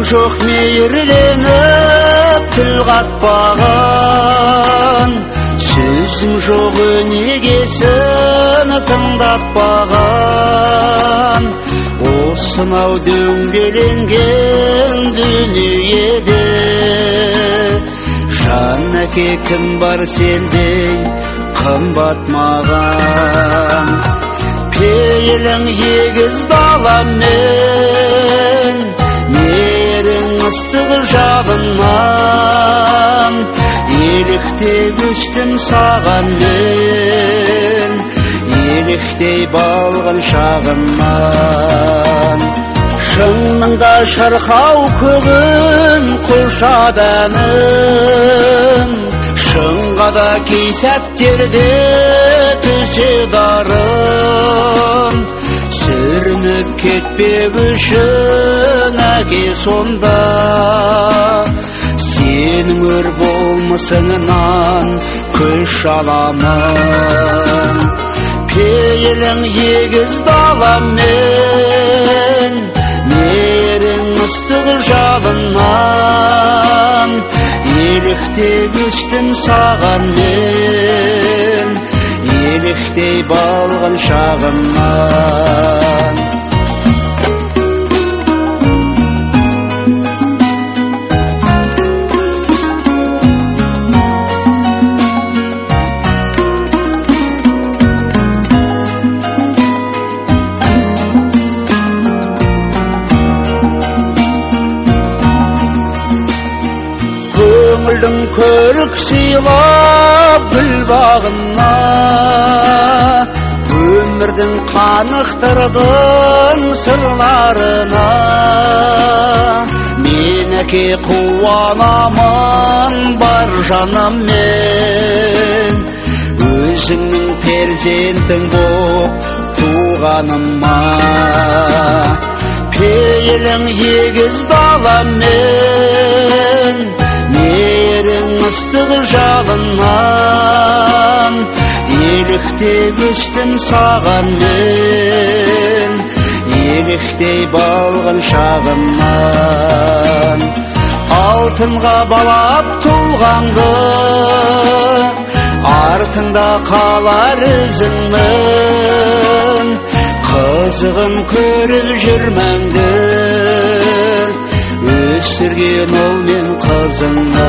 жоқ мейірленіп тіл қатпаған, сөзім жоқ өнегесін тыңдатпаған. Осынау дөңгеленген дүниеде жан әке кім бар сендей қымбат маған. Пейілің егіз даламен, мерің ыстық жағынан, еліктей өстім саған мен, еліктей балғын шағынан. Шыңныңда шырқау көгін құшаданым, шыңға да кей сәттерде түсе дарым. Сүрініп кетпек үшін әке сонда, сенің өр болмысыңнан күш аламын. Пейілің егіз даламен, мерің ыстық жағынан, еліктей өстім саған мен, еліктей балғын шағынан. Көңілдің көрік сыйлап гүл бағына, өмірдің қанықтырдың сырларына. Мен әке қуанамын бар жаныммен, өзіңнің перзентің боп туғаныма. Пейілің егіз даламен, мерің ыстық жағынан, еліктей өстім саған мен, еліктей балғын шағынан. Алтынға балап тұлғаңды, артыңда қалар ізіңмін, қызығын көріп жүрмәңді, өсірген ол мен қызыңды.